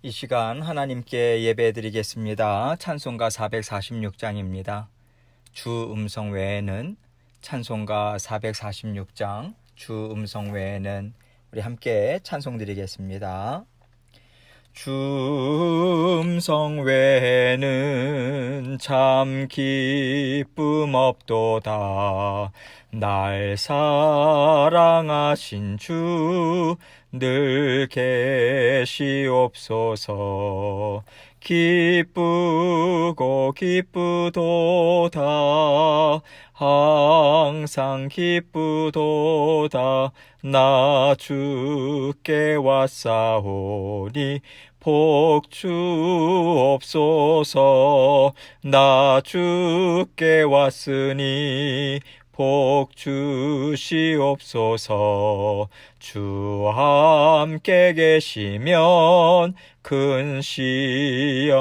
이 시간 하나님께 예배드리겠습니다. 찬송가 446장입니다. 주 음성 외에는 찬송가 446장, 주 음성 외에는 우리 함께 찬송 드리겠습니다. 주 음성 외에는 참 기쁨 없도다. 날 사랑하신 주 늘 계시옵소서. 기쁘고 기쁘도다. 항상 기쁘도다. 나 주께 왔사오니 복주옵소서. 나 주께 왔으니 복주시옵소서. 주 함께 계시면 큰 시험이기네.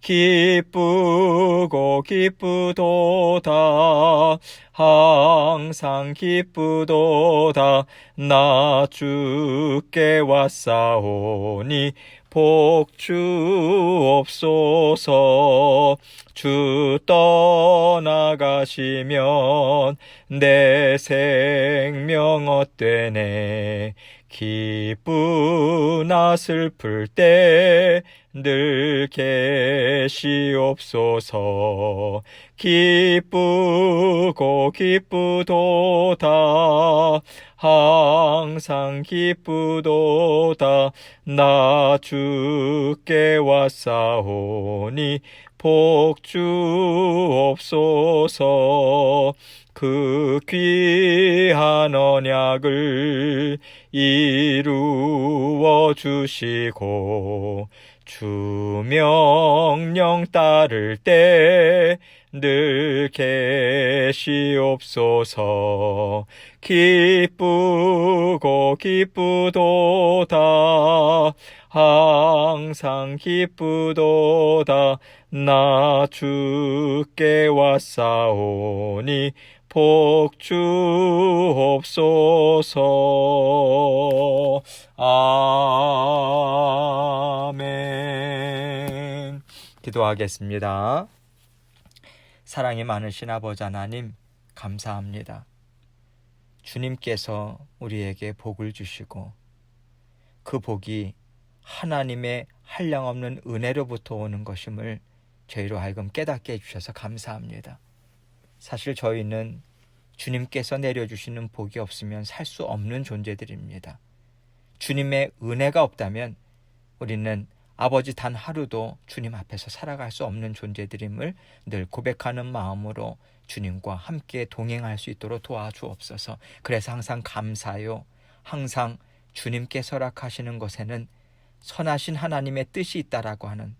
기쁘고 기쁘도다. 항상 기쁘도다. 나 주께 왔사오니 복주옵소서. 주 떠나가시면 내 생명 헛되네. 기쁘나 슬플 때 늘 계시옵소서. 기쁘고 기쁘도다. 항상 기쁘도다. 나 주께 왔사오니 복주옵소서. 그 귀한 언약을 이루어 주시고 주 명령 따를 때 늘 계시옵소서. 기쁘고 기쁘도다. 항상 기쁘도다. 나 주께 왔사오니 복주옵소서. 아멘. 기도하겠습니다. 사랑이 많으신 아버지 하나님, 감사합니다. 주님께서 우리에게 복을 주시고 그 복이 하나님의 한량없는 은혜로부터 오는 것임을 저희로 하여금 깨닫게 해주셔서 감사합니다. 사실 저희는 주님께서 내려주시는 복이 없으면 살 수 없는 존재들입니다. 주님의 은혜가 없다면 우리는 아버지 단 하루도 주님 앞에서 살아갈 수 없는 존재들임을 늘 고백하는 마음으로 주님과 함께 동행할 수 있도록 도와주옵소서. 그래서 항상 감사요. 항상 주님께 설악하시는 것에는 선하신 하나님의 뜻이 있다라고 하는,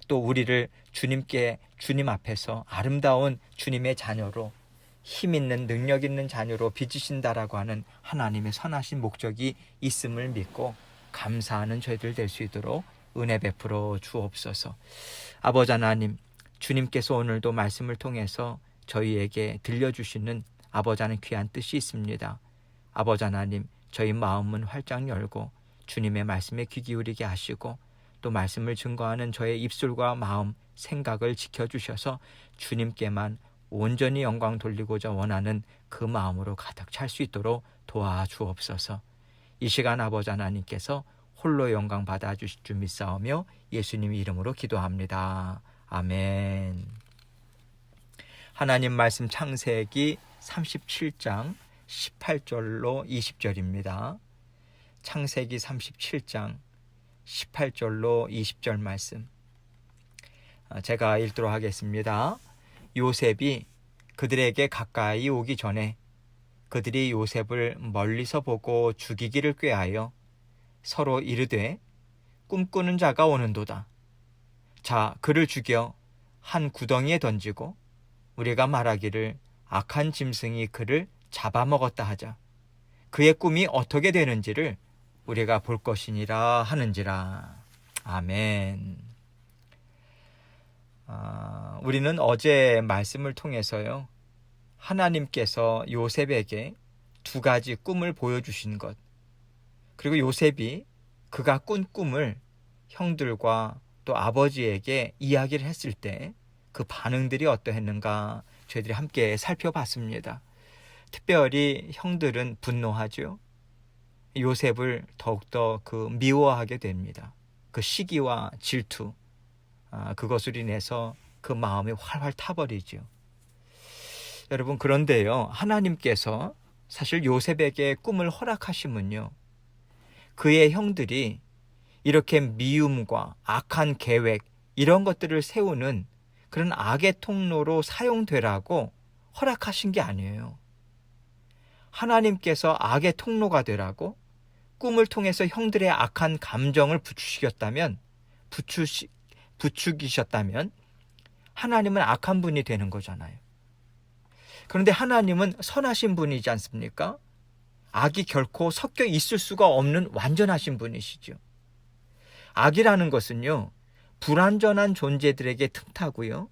또 우리를 주님 앞에서 아름다운 주님의 자녀로, 힘 있는 능력 있는 자녀로 빚으신다라고 하는 하나님의 선하신 목적이 있음을 믿고 감사하는 저희들 될 수 있도록 은혜 베풀어 주옵소서. 아버지 하나님, 주님께서 오늘도 말씀을 통해서 저희에게 들려주시는 아버지 하나님 귀한 뜻이 있습니다. 아버지 하나님, 저희 마음은 활짝 열고 주님의 말씀에 귀 기울이게 하시고 또 말씀을 증거하는 저의 입술과 마음, 생각을 지켜주셔서 주님께만 온전히 영광 돌리고자 원하는 그 마음으로 가득 찰 수 있도록 도와주옵소서. 이 시간 아버지 하나님께서 홀로 영광 받아주실 줄 믿사오며 예수님 이름으로 기도합니다. 아멘. 하나님 말씀 창세기 37장 18절로 20절입니다. 창세기 37장 18절로 20절 말씀 제가 읽도록 하겠습니다. 요셉이 그들에게 가까이 오기 전에 그들이 요셉을 멀리서 보고 죽이기를 꾀하여 서로 이르되 꿈꾸는 자가 오는도다. 자, 그를 죽여 한 구덩이에 던지고 우리가 말하기를 악한 짐승이 그를 잡아먹었다 하자. 그의 꿈이 어떻게 되는지를 우리가 볼 것이니라 하는지라. 아멘. 우리는 어제 말씀을 통해서요, 하나님께서 요셉에게 두 가지 꿈을 보여주신 것, 그리고 요셉이 그가 꾼 꿈을 형들과 또 아버지에게 이야기를 했을 때 그 반응들이 어떠했는가 저희들이 함께 살펴봤습니다. 특별히 형들은 분노하죠. 요셉을 더욱더 미워하게 됩니다. 그 시기와 질투, 그것으로 인해서 그 마음이 활활 타버리죠. 여러분, 그런데요, 하나님께서 사실 요셉에게 꿈을 허락하시면요, 그의 형들이 이렇게 미움과 악한 계획, 이런 것들을 세우는 그런 악의 통로로 사용되라고 허락하신 게 아니에요. 하나님께서 악의 통로가 되라고 꿈을 통해서 형들의 악한 감정을 부추기셨다면 하나님은 악한 분이 되는 거잖아요. 그런데 하나님은 선하신 분이지 않습니까? 악이 결코 섞여 있을 수가 없는 완전하신 분이시죠. 악이라는 것은요, 불완전한 존재들에게 틈타고요,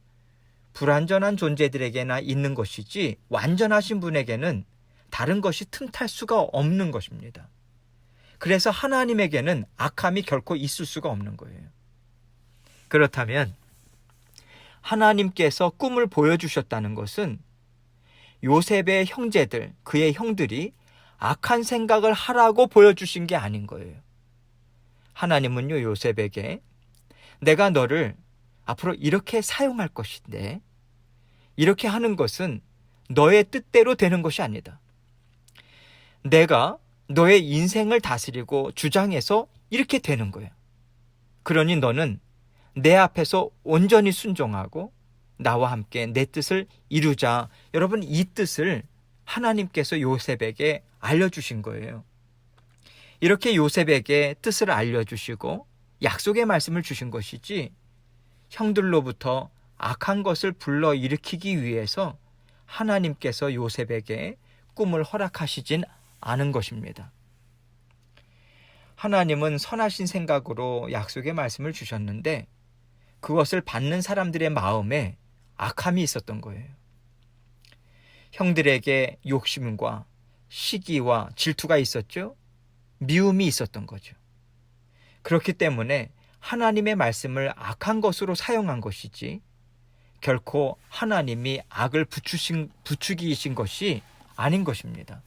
불완전한 존재들에게나 있는 것이지 완전하신 분에게는 다른 것이 틈탈 수가 없는 것입니다. 그래서 하나님에게는 악함이 결코 있을 수가 없는 거예요. 그렇다면 하나님께서 꿈을 보여주셨다는 것은 요셉의 형제들, 그의 형들이 악한 생각을 하라고 보여주신 게 아닌 거예요. 하나님은요, 요셉에게 내가 너를 앞으로 이렇게 사용할 것인데 이렇게 하는 것은 너의 뜻대로 되는 것이 아니다. 내가 너의 인생을 다스리고 주장해서 이렇게 되는 거야. 그러니 너는 내 앞에서 온전히 순종하고 나와 함께 내 뜻을 이루자. 여러분, 이 뜻을 하나님께서 요셉에게 알려주신 거예요. 이렇게 요셉에게 뜻을 알려주시고 약속의 말씀을 주신 것이지 형들로부터 악한 것을 불러일으키기 위해서 하나님께서 요셉에게 꿈을 허락하시진 않은 것입니다. 하나님은 선하신 생각으로 약속의 말씀을 주셨는데 그것을 받는 사람들의 마음에 악함이 있었던 거예요. 형들에게 욕심과 시기와 질투가 있었죠. 미움이 있었던 거죠. 그렇기 때문에 하나님의 말씀을 악한 것으로 사용한 것이지 결코 하나님이 악을 부추기신 것이 아닌 것입니다.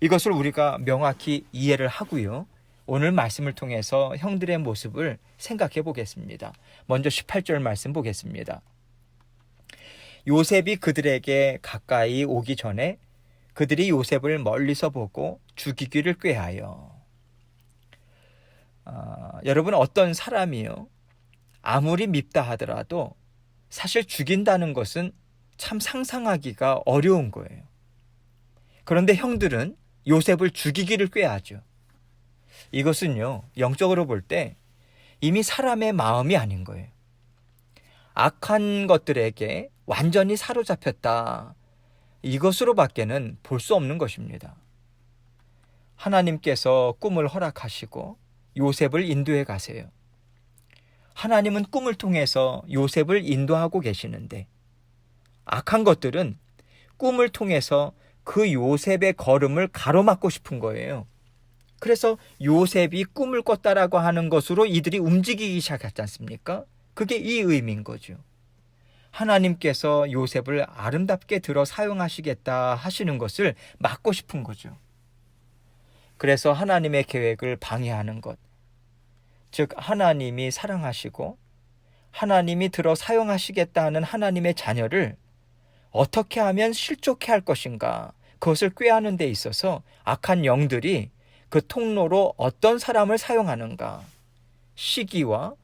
이것을 우리가 명확히 이해를 하고요, 오늘 말씀을 통해서 형들의 모습을 생각해 보겠습니다. 먼저 18절 말씀 보겠습니다. 요셉이 그들에게 가까이 오기 전에 그들이 요셉을 멀리서 보고 죽이기를 꾀하여. 여러분, 어떤 사람이요, 아무리 밉다 하더라도 사실 죽인다는 것은 참 상상하기가 어려운 거예요. 그런데 형들은 요셉을 죽이기를 꾀하죠. 이것은요, 영적으로 볼 때 이미 사람의 마음이 아닌 거예요. 악한 것들에게 완전히 사로잡혔다, 이것으로밖에는 볼 수 없는 것입니다. 하나님께서 꿈을 허락하시고 요셉을 인도해 가세요. 하나님은 꿈을 통해서 요셉을 인도하고 계시는데 악한 것들은 꿈을 통해서 그 요셉의 걸음을 가로막고 싶은 거예요. 그래서 요셉이 꿈을 꿨다라고 하는 것으로 이들이 움직이기 시작했지 않습니까? 그게 이 의미인 거죠. 하나님께서 요셉을 아름답게 들어 사용하시겠다 하시는 것을 막고 싶은 거죠. 그래서 하나님의 계획을 방해하는 것, 즉 하나님이 사랑하시고 하나님이 들어 사용하시겠다 하는 하나님의 자녀를 어떻게 하면 실족해 할 것인가, 그것을 꾀하는 데 있어서 악한 영들이 그 통로로 어떤 사람을 사용하는가, 시기와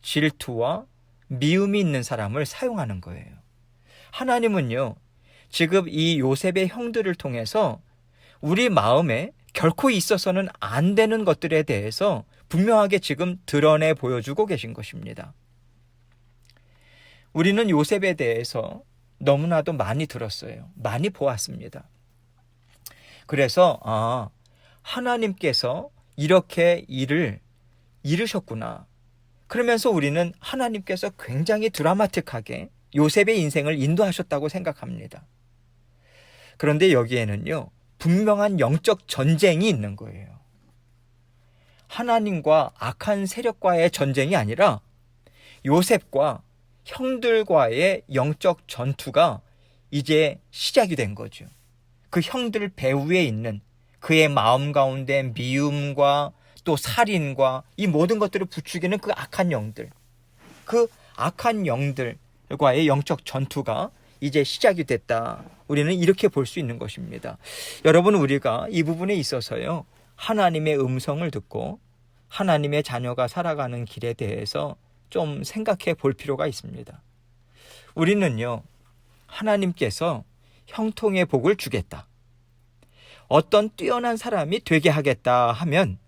질투와 미움이 있는 사람을 사용하는 거예요. 하나님은요, 지금 이 요셉의 형들을 통해서 우리 마음에 결코 있어서는 안 되는 것들에 대해서 분명하게 지금 드러내 보여주고 계신 것입니다. 우리는 요셉에 대해서 너무나도 많이 들었어요. 많이 보았습니다. 그래서 하나님께서 이렇게 일을 이루셨구나. 그러면서 우리는 하나님께서 굉장히 드라마틱하게 요셉의 인생을 인도하셨다고 생각합니다. 그런데 여기에는요, 분명한 영적 전쟁이 있는 거예요. 하나님과 악한 세력과의 전쟁이 아니라 요셉과 형들과의 영적 전투가 이제 시작이 된 거죠. 그 형들 배후에 있는 그의 마음 가운데 미움과 또 살인과 이 모든 것들을 부추기는 그 악한 영들, 그 악한 영들과의 영적 전투가 이제 시작이 됐다. 우리는 이렇게 볼 수 있는 것입니다. 여러분, 우리가 이 부분에 있어서요, 하나님의 음성을 듣고 하나님의 자녀가 살아가는 길에 대해서 좀 생각해 볼 필요가 있습니다. 우리는요, 하나님께서 형통의 복을 주겠다, 어떤 뛰어난 사람이 되게 하겠다 하면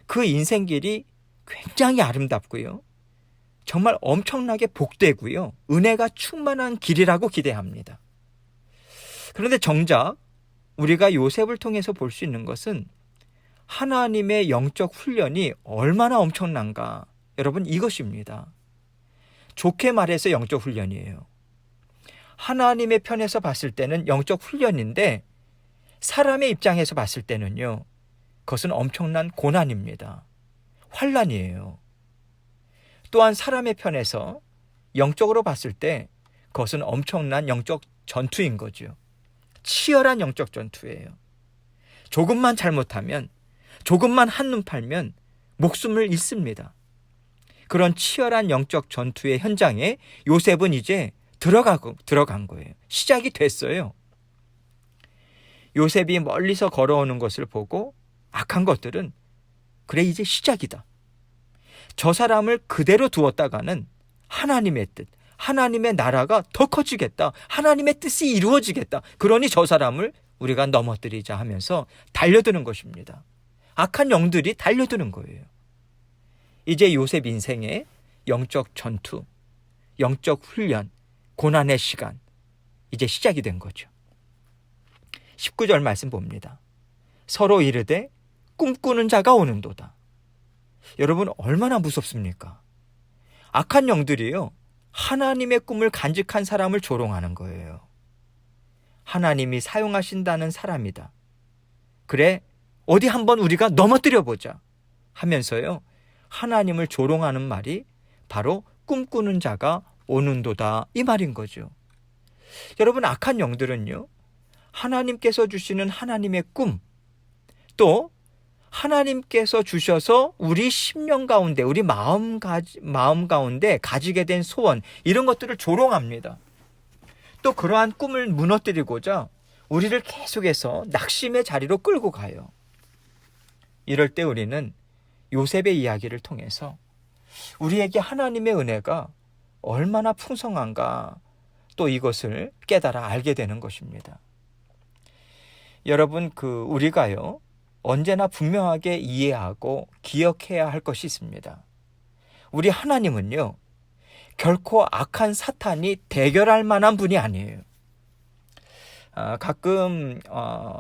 그 인생길이 굉장히 아름답고요, 정말 엄청나게 복되고요, 은혜가 충만한 길이라고 기대합니다. 그런데 정작 우리가 요셉을 통해서 볼 수 있는 것은 하나님의 영적 훈련이 얼마나 엄청난가. 여러분, 이것입니다. 좋게 말해서 영적 훈련이에요. 하나님의 편에서 봤을 때는 영적 훈련인데 사람의 입장에서 봤을 때는요, 그것은 엄청난 고난입니다. 환난이에요. 또한 사람의 편에서 영적으로 봤을 때 그것은 엄청난 영적 전투인 거죠. 치열한 영적 전투예요. 조금만 잘못하면, 조금만 한눈 팔면 목숨을 잃습니다. 그런 치열한 영적 전투의 현장에 요셉은 이제 들어간 거예요. 시작이 됐어요. 요셉이 멀리서 걸어오는 것을 보고 악한 것들은 그래, 이제 시작이다. 저 사람을 그대로 두었다가는 하나님의 뜻, 하나님의 나라가 더 커지겠다. 하나님의 뜻이 이루어지겠다. 그러니 저 사람을 우리가 넘어뜨리자 하면서 달려드는 것입니다. 악한 영들이 달려드는 거예요. 이제 요셉 인생의 영적 전투, 영적 훈련, 고난의 시간, 이제 시작이 된 거죠. 19절 말씀 봅니다. 서로 이르되 꿈꾸는 자가 오는도다. 여러분, 얼마나 무섭습니까? 악한 영들이요, 하나님의 꿈을 간직한 사람을 조롱하는 거예요. 하나님이 사용하신다는 사람이다. 그래, 어디 한번 우리가 넘어뜨려 보자 하면서요, 하나님을 조롱하는 말이 바로 꿈꾸는 자가 오는도다, 이 말인 거죠. 여러분, 악한 영들은요, 하나님께서 주시는 하나님의 꿈, 또 하나님께서 주셔서 우리 심령 가운데, 우리 마음 가운데 가지게 된 소원, 이런 것들을 조롱합니다. 또 그러한 꿈을 무너뜨리고자 우리를 계속해서 낙심의 자리로 끌고 가요. 이럴 때 우리는 요셉의 이야기를 통해서 우리에게 하나님의 은혜가 얼마나 풍성한가, 또 이것을 깨달아 알게 되는 것입니다. 여러분, 우리가요, 언제나 분명하게 이해하고 기억해야 할 것이 있습니다. 우리 하나님은요, 결코 악한 사탄이 대결할 만한 분이 아니에요. 가끔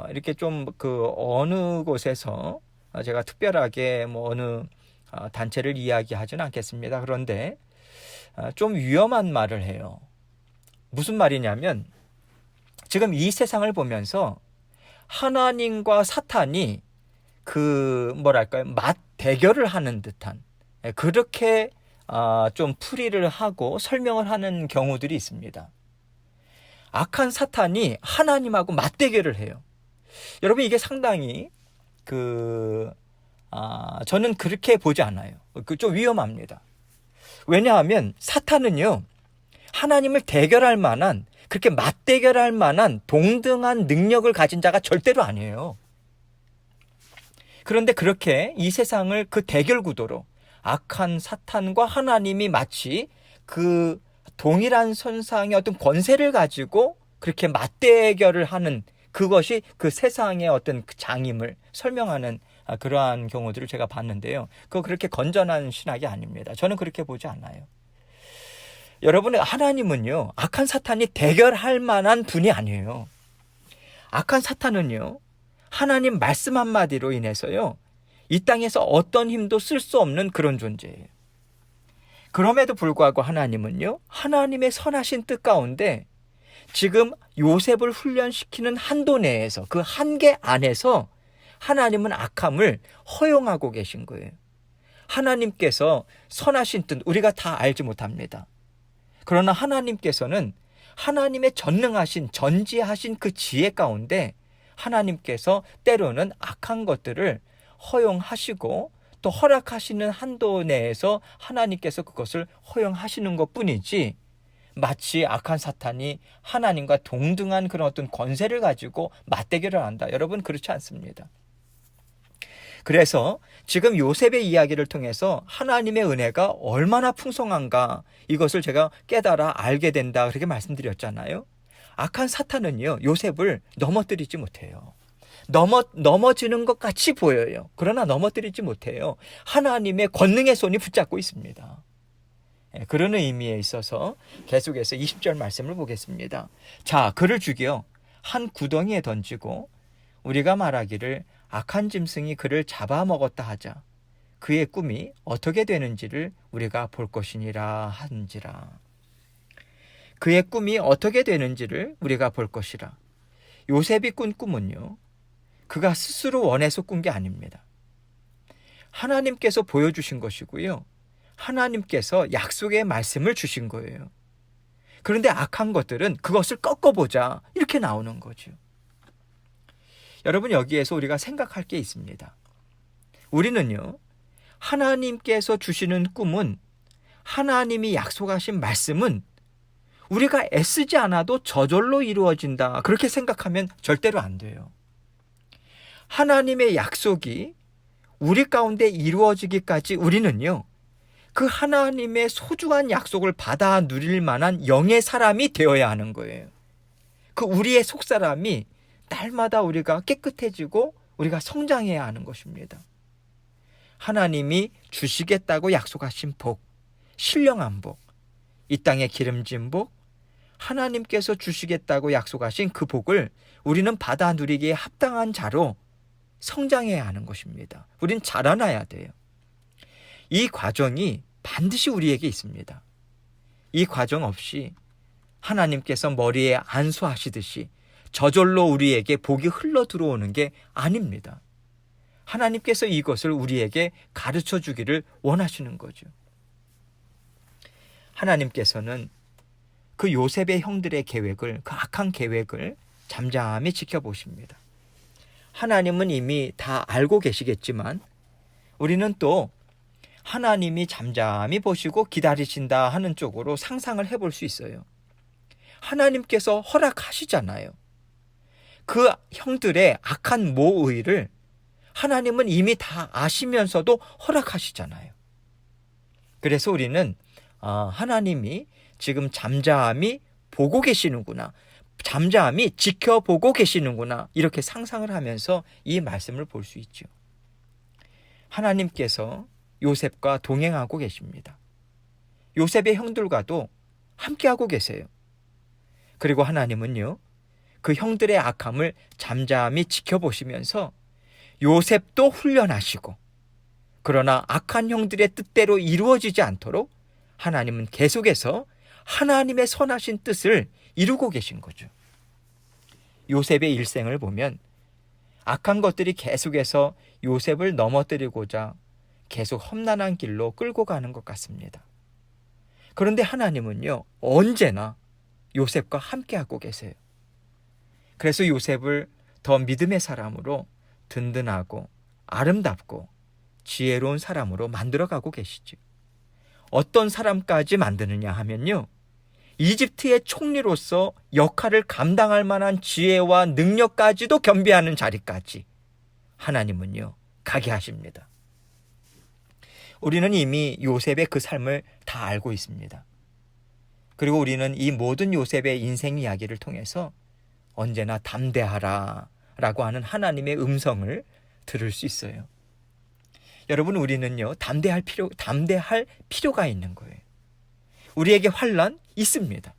이렇게 좀 어느 곳에서 제가 특별하게 어느 단체를 이야기하지는 않겠습니다. 그런데 좀 위험한 말을 해요. 무슨 말이냐면, 지금 이 세상을 보면서 하나님과 사탄이 맞대결을 하는 듯한, 그렇게 좀 풀이를 하고 설명을 하는 경우들이 있습니다. 악한 사탄이 하나님하고 맞대결을 해요. 여러분, 이게 상당히 저는 그렇게 보지 않아요. 좀 위험합니다. 왜냐하면 사탄은요, 하나님을 대결할 만한, 그렇게 맞대결할 만한 동등한 능력을 가진 자가 절대로 아니에요. 그런데 그렇게 이 세상을 그 대결 구도로 악한 사탄과 하나님이 마치 그 동일한 선상의 어떤 권세를 가지고 그렇게 맞대결을 하는, 그것이 그 세상의 어떤 장임을 설명하는 그러한 경우들을 제가 봤는데요. 그거 그렇게 건전한 신학이 아닙니다. 저는 그렇게 보지 않아요. 여러분, 하나님은요, 악한 사탄이 대결할 만한 분이 아니에요. 악한 사탄은요, 하나님 말씀 한마디로 인해서요, 이 땅에서 어떤 힘도 쓸 수 없는 그런 존재예요. 그럼에도 불구하고 하나님은요, 하나님의 선하신 뜻 가운데 지금 요셉을 훈련시키는 한도 내에서, 그 한계 안에서 하나님은 악함을 허용하고 계신 거예요. 하나님께서 선하신 뜻 우리가 다 알지 못합니다. 그러나 하나님께서는 하나님의 전능하신 전지하신 그 지혜 가운데 하나님께서 때로는 악한 것들을 허용하시고 또 허락하시는 한도 내에서 하나님께서 그것을 허용하시는 것뿐이지, 마치 악한 사탄이 하나님과 동등한 그런 어떤 권세를 가지고 맞대결을 한다. 여러분, 그렇지 않습니다. 그래서 지금 요셉의 이야기를 통해서 하나님의 은혜가 얼마나 풍성한가, 이것을 제가 깨달아 알게 된다, 그렇게 말씀드렸잖아요. 악한 사탄은요, 요셉을 넘어뜨리지 못해요. 넘어지는 것 같이 보여요. 그러나 넘어뜨리지 못해요. 하나님의 권능의 손이 붙잡고 있습니다. 그런 의미에 있어서 계속해서 20절 말씀을 보겠습니다. 자, 그를 죽여 한 구덩이에 던지고 우리가 말하기를 악한 짐승이 그를 잡아먹었다 하자. 그의 꿈이 어떻게 되는지를 우리가 볼 것이니라 한지라. 그의 꿈이 어떻게 되는지를 우리가 볼 것이라. 요셉이 꾼 꿈은요, 그가 스스로 원해서 꾼 게 아닙니다. 하나님께서 보여주신 것이고요, 하나님께서 약속의 말씀을 주신 거예요. 그런데 악한 것들은 그것을 꺾어보자, 이렇게 나오는 거죠. 여러분, 여기에서 우리가 생각할 게 있습니다. 우리는요, 하나님께서 주시는 꿈은, 하나님이 약속하신 말씀은 우리가 애쓰지 않아도 저절로 이루어진다, 그렇게 생각하면 절대로 안 돼요. 하나님의 약속이 우리 가운데 이루어지기까지 우리는요, 그 하나님의 소중한 약속을 받아 누릴 만한 영의 사람이 되어야 하는 거예요. 그 우리의 속사람이 날마다 우리가 깨끗해지고 우리가 성장해야 하는 것입니다. 하나님이 주시겠다고 약속하신 복, 신령한 복, 이 땅의 기름진 복, 하나님께서 주시겠다고 약속하신 그 복을 우리는 받아 누리기에 합당한 자로 성장해야 하는 것입니다. 우린 자라나야 돼요. 이 과정이 반드시 우리에게 있습니다. 이 과정 없이 하나님께서 머리에 안수하시듯이 저절로 우리에게 복이 흘러 들어오는 게 아닙니다. 하나님께서 이것을 우리에게 가르쳐 주기를 원하시는 거죠. 하나님께서는 그 요셉의 형들의 계획을, 그 악한 계획을 잠잠히 지켜보십니다. 하나님은 이미 다 알고 계시겠지만 우리는 또 하나님이 잠잠히 보시고 기다리신다 하는 쪽으로 상상을 해볼 수 있어요. 하나님께서 허락하시잖아요. 그 형들의 악한 모의를 하나님은 이미 다 아시면서도 허락하시잖아요. 그래서 우리는 하나님이 지금 잠잠히 보고 계시는구나, 잠잠히 지켜보고 계시는구나, 이렇게 상상을 하면서 이 말씀을 볼 수 있죠. 하나님께서 요셉과 동행하고 계십니다. 요셉의 형들과도 함께하고 계세요. 그리고 하나님은요, 그 형들의 악함을 잠잠히 지켜보시면서 요셉도 훈련하시고, 그러나 악한 형들의 뜻대로 이루어지지 않도록 하나님은 계속해서 하나님의 선하신 뜻을 이루고 계신 거죠. 요셉의 일생을 보면 악한 것들이 계속해서 요셉을 넘어뜨리고자 계속 험난한 길로 끌고 가는 것 같습니다. 그런데 하나님은요, 언제나 요셉과 함께하고 계세요. 그래서 요셉을 더 믿음의 사람으로 든든하고 아름답고 지혜로운 사람으로 만들어가고 계시죠. 어떤 사람까지 만드느냐 하면요, 이집트의 총리로서 역할을 감당할 만한 지혜와 능력까지도 겸비하는 자리까지 하나님은요, 가게 하십니다. 우리는 이미 요셉의 그 삶을 다 알고 있습니다. 그리고 우리는 이 모든 요셉의 인생 이야기를 통해서 언제나 담대하라 라고 하는 하나님의 음성을 들을 수 있어요. 여러분, 우리는요, 담대할 필요가 있는 거예요. 우리에게 환난 있습니다.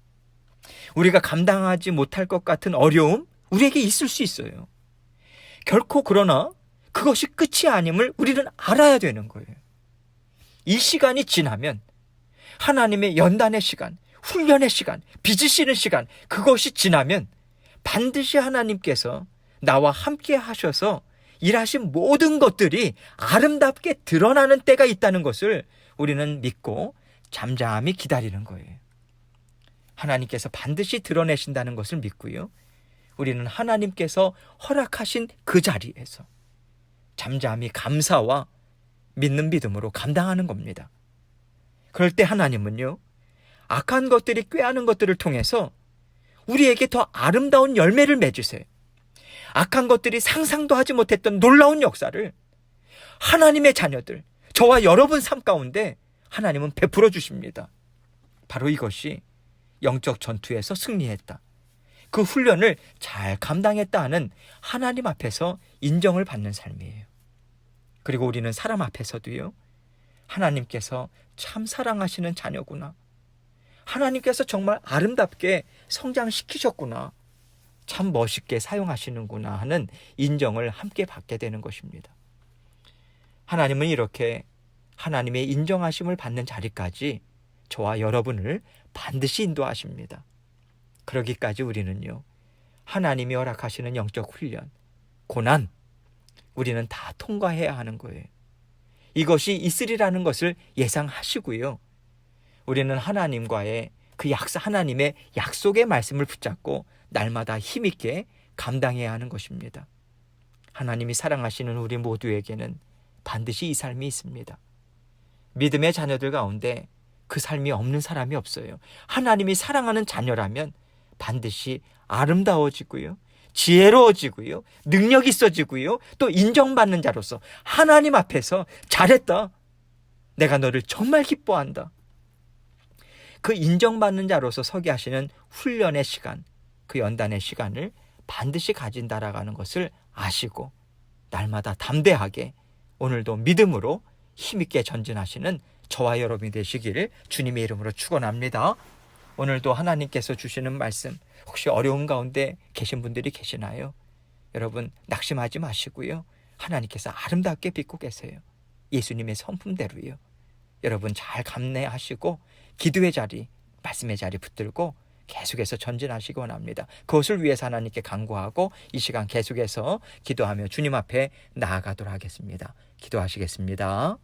우리가 감당하지 못할 것 같은 어려움 우리에게 있을 수 있어요. 결코 그러나 그것이 끝이 아님을 우리는 알아야 되는 거예요. 이 시간이 지나면 하나님의 연단의 시간, 훈련의 시간, 빚으시는 시간, 그것이 지나면 반드시 하나님께서 나와 함께 하셔서 일하신 모든 것들이 아름답게 드러나는 때가 있다는 것을 우리는 믿고 잠잠히 기다리는 거예요. 하나님께서 반드시 드러내신다는 것을 믿고요. 우리는 하나님께서 허락하신 그 자리에서 잠잠히 감사와 믿는 믿음으로 감당하는 겁니다. 그럴 때 하나님은요, 악한 것들이 꾀하는 것들을 통해서 우리에게 더 아름다운 열매를 맺으세요. 악한 것들이 상상도 하지 못했던 놀라운 역사를 하나님의 자녀들, 저와 여러분 삶 가운데 하나님은 베풀어 주십니다. 바로 이것이 영적 전투에서 승리했다, 그 훈련을 잘 감당했다 하는 하나님 앞에서 인정을 받는 삶이에요. 그리고 우리는 사람 앞에서도요, 하나님께서 참 사랑하시는 자녀구나, 하나님께서 정말 아름답게 성장시키셨구나, 참 멋있게 사용하시는구나 하는 인정을 함께 받게 되는 것입니다. 하나님은 이렇게 하나님의 인정하심을 받는 자리까지 저와 여러분을 반드시 인도하십니다. 그러기까지 우리는요, 하나님이 허락하시는 영적 훈련, 고난, 우리는 다 통과해야 하는 거예요. 이것이 있으리라는 것을 예상하시고요. 우리는 하나님과의 하나님의 약속의 말씀을 붙잡고 날마다 힘있게 감당해야 하는 것입니다. 하나님이 사랑하시는 우리 모두에게는 반드시 이 삶이 있습니다. 믿음의 자녀들 가운데 그 삶이 없는 사람이 없어요. 하나님이 사랑하는 자녀라면 반드시 아름다워지고요, 지혜로워지고요, 능력 있어지고요, 또 인정받는 자로서 하나님 앞에서 잘했다, 내가 너를 정말 기뻐한다, 그 인정받는 자로서 서게 하시는 훈련의 시간, 그 연단의 시간을 반드시 가진다라는 것을 아시고 날마다 담대하게 오늘도 믿음으로 힘있게 전진하시는 저와 여러분이 되시기를 주님의 이름으로 축원합니다. 오늘도 하나님께서 주시는 말씀, 혹시 어려운 가운데 계신 분들이 계시나요? 여러분 낙심하지 마시고요, 하나님께서 아름답게 빚고 계세요. 예수님의 성품대로요. 여러분 잘 감내하시고 기도의 자리, 말씀의 자리 붙들고 계속해서 전진하시기 원합니다. 그것을 위해서 하나님께 간구하고 이 시간 계속해서 기도하며 주님 앞에 나아가도록 하겠습니다. 기도하시겠습니다.